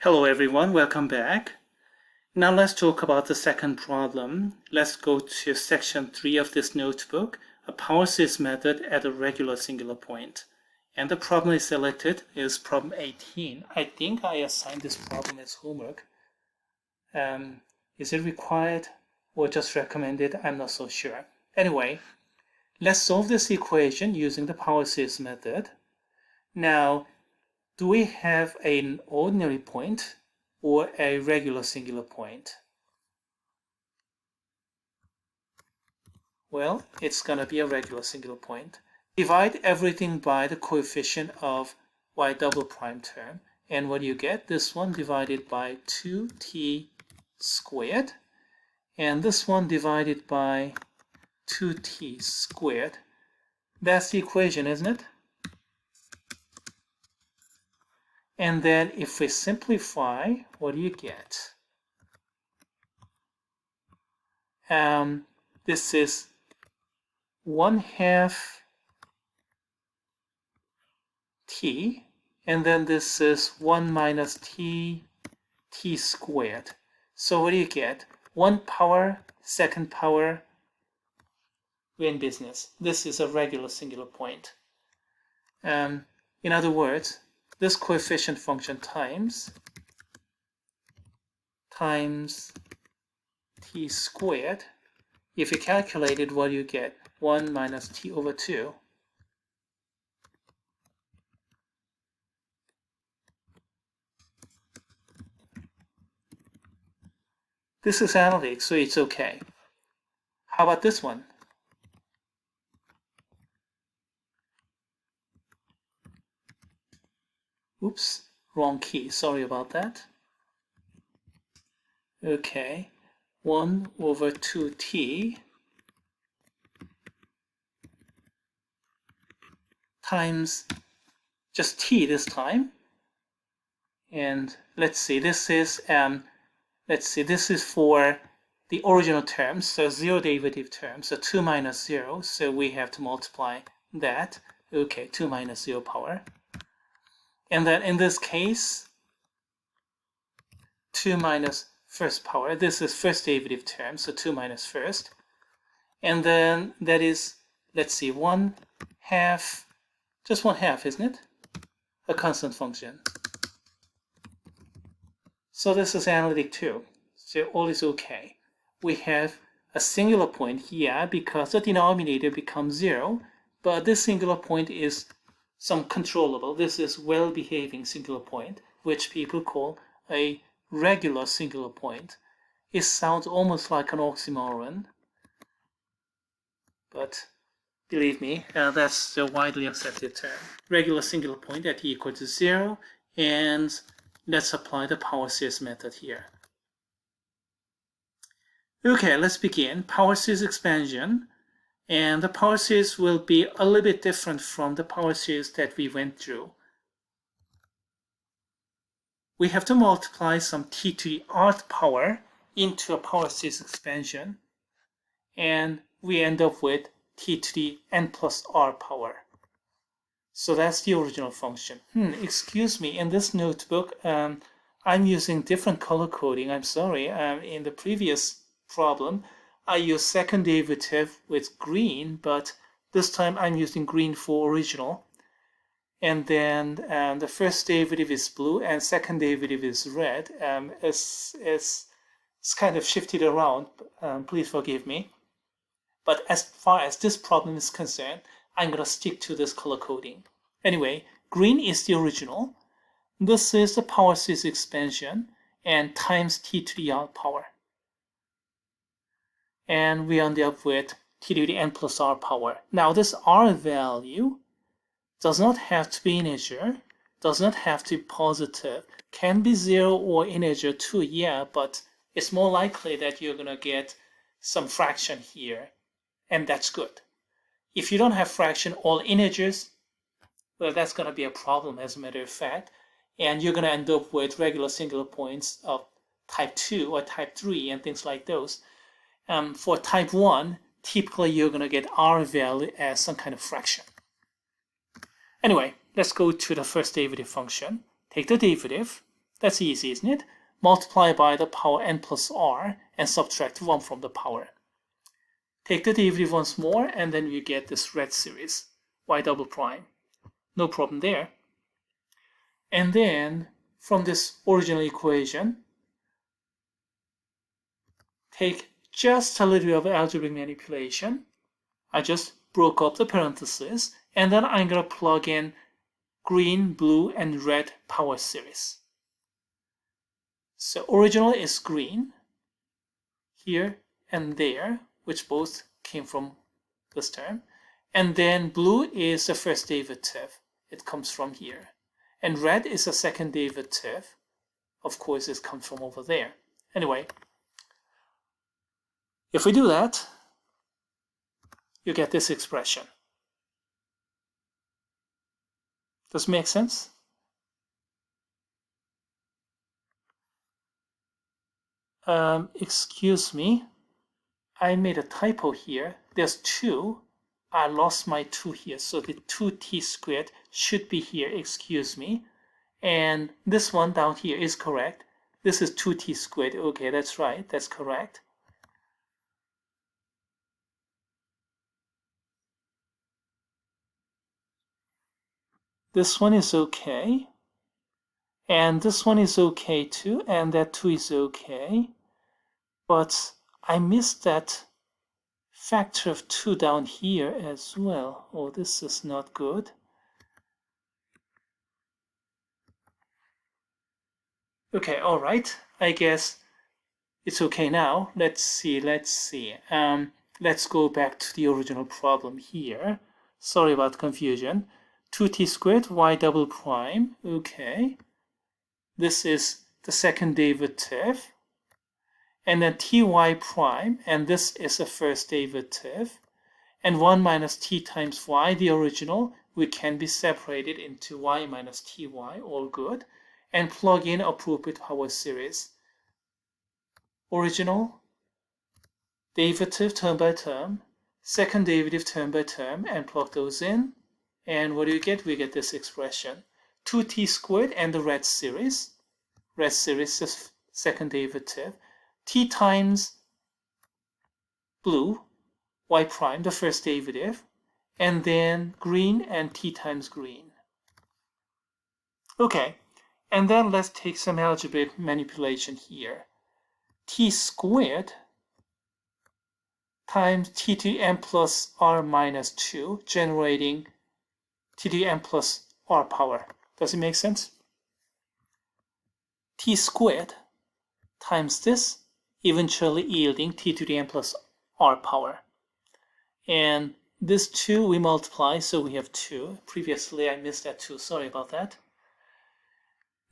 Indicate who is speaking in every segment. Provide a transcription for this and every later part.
Speaker 1: Hello everyone, welcome back. Now let's talk about the second problem. Let's go to section 3 of this notebook, a power series method at a regular singular point. And the problem is selected is problem 18. I think I assigned this problem as homework. Is it required or just recommended? I'm not so sure. Anyway, let's solve this equation using the power series method. Now, do we have an ordinary point or a regular singular point? Well, it's going to be a regular singular point. Divide everything by the coefficient of y double prime term. And what do you get? This one divided by 2t squared. And this one divided by 2t squared. That's the equation, isn't it? And then if we simplify, what do you get? This is 1/2 t, and then this is 1 minus t squared. So what do you get? 1 power, second power, we're in business. This is a regular singular point. In other words, this coefficient function times t squared. If you calculate it, what do you get? 1 minus t over 2. This is analytic, so it's okay. How about this one? Oops, wrong key. Sorry about that. Okay, 1 over 2t times just t this time. And let's see, this is this is for the original terms, so zero derivative terms, so 2 minus 0, so we have to multiply that. Okay, 2 minus 0 power. And then in this case, 2 minus first power. This is first derivative term, so 2 minus first. And then that is, let's see, 1/2, just 1/2, isn't it? A constant function. So this is analytic too. So all is okay. We have a singular point here because the denominator becomes 0, but this singular point is some controllable. This is well-behaving singular point, which people call a regular singular point. It sounds almost like an oxymoron, but believe me, that's the widely accepted term. Regular singular point at t equal to 0, and let's apply the power series method here. Okay, let's begin. Power series expansion. And the power series will be a little bit different from the power series that we went through. We have to multiply some t to the rth power into a power series expansion, and we end up with t to the n plus r power. So that's the original function. Excuse me, in this notebook, I'm using different color coding. I'm sorry. In the previous problem, I used second derivative with green, but this time I'm using green for original. And then the first derivative is blue and second derivative is red. It's kind of shifted around. Please forgive me. But as far as this problem is concerned, I'm going to stick to this color coding. Anyway, green is the original. This is the power series expansion and times t to the r power. And we end up with t to the n plus r power. Now this r value does not have to be integer, does not have to be positive, can be 0 or integer too, yeah, but it's more likely that you're going to get some fraction here, and that's good. If you don't have fraction, all integers, well, that's going to be a problem as a matter of fact, and you're going to end up with regular singular points of type 2 or type 3 and things like those. For type 1, typically you're going to get r value as some kind of fraction. Anyway, let's go to the first derivative function. Take the derivative, That's easy, isn't it? Multiply by the power n plus r and subtract 1 from the power. Take the derivative once more, and then you get this red series, y double prime. No problem there. And then, from this original equation, take just a little bit of algebraic manipulation. I just broke up the parentheses, and then I'm going to plug in green, blue, and red power series. So original is green, here and there, which both came from this term. And then blue is the first derivative. It comes from here. And red is the second derivative. Of course, it comes from over there. Anyway, if we do that, you get this expression. Does it make sense? Excuse me, I made a typo here. There's 2. I lost my 2 here, so the 2t squared should be here, excuse me. And this one down here is correct. This is 2t squared. Okay, that's right, that's correct. This one is okay. And this one is okay too, and that 2 is okay. But I missed that factor of 2 down here as well. Oh, this is not good. Okay, all right. I guess it's okay now. Let's see. Let's go back to the original problem here. Sorry about confusion. 2t squared y double prime. Okay. This is the second derivative. And then ty prime, and this is the first derivative. And 1 minus t times y, the original, we can be separated into y minus ty, all good. And plug in appropriate power series. Original, derivative term by term, second derivative term by term, and plug those in. And what do you get? We get this expression. 2t squared and the red series. Red series is second derivative. T times blue, y prime, the first derivative. And then green and t times green. Okay. And then let's take some algebraic manipulation here. T squared times t to the n plus r minus 2, generating t to the n plus r power. Does it make sense? T squared times this, eventually yielding t to the n plus r power. And this 2 we multiply, so we have 2. Previously I missed that 2, sorry about that.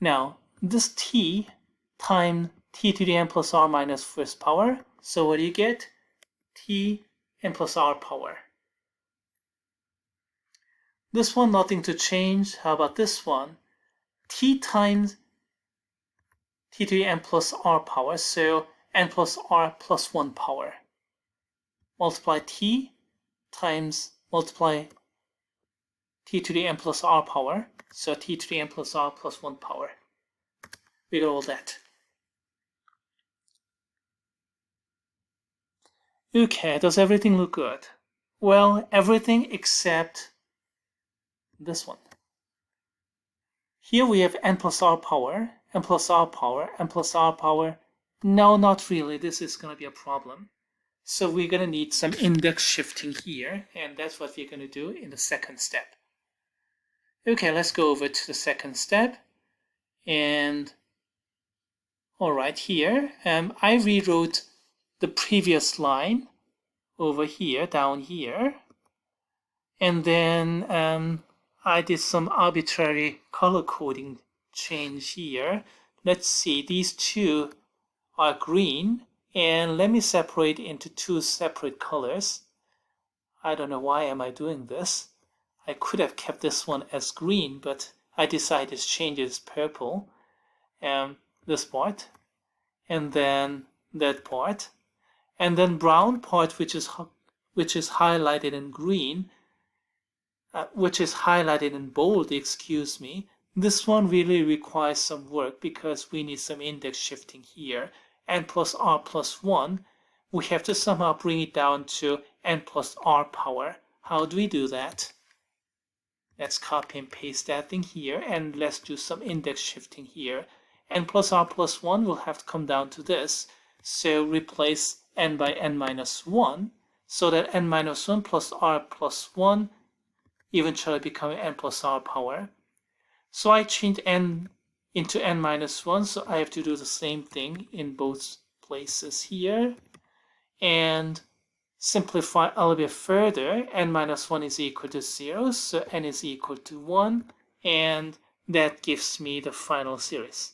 Speaker 1: Now, this t times t to the n plus r minus first power. So what do you get? T n plus r power. This one, nothing to change. How about this one? T times t to the n plus r power. So n plus r plus 1 power. Multiply t times multiply t to the n plus r power. So t to the n plus r plus 1 power. We got all that. Okay, does everything look good? Well, everything except this one. Here we have n plus r power, n plus r power, n plus r power. No, not really. This is going to be a problem. So we're going to need some index shifting here, and that's what we're going to do in the second step. Okay, let's go over to the second step. And all right, here, I rewrote the previous line over here, down here. And then I did some arbitrary color coding change here. Let's see, these 2 are green. And let me separate into 2 separate colors. I don't know why am I doing this. I could have kept this one as green, but I decided to change it as purple. This part, and then that part, and then brown part, which is highlighted in green, which is highlighted in bold, excuse me, This one really requires some work because we need some index shifting here. N plus r plus 1, we have to somehow bring it down to n plus r power. How do we do that? Let's copy and paste that thing here, and let's do some index shifting here. N plus r plus 1 will have to come down to this. So replace n by n minus 1, so that n minus 1 plus r plus 1 eventually becoming n plus r power. So I changed n into n minus 1, so I have to do the same thing in both places here. And simplify a little bit further, n minus 1 is equal to 0, so n is equal to 1, and that gives me the final series.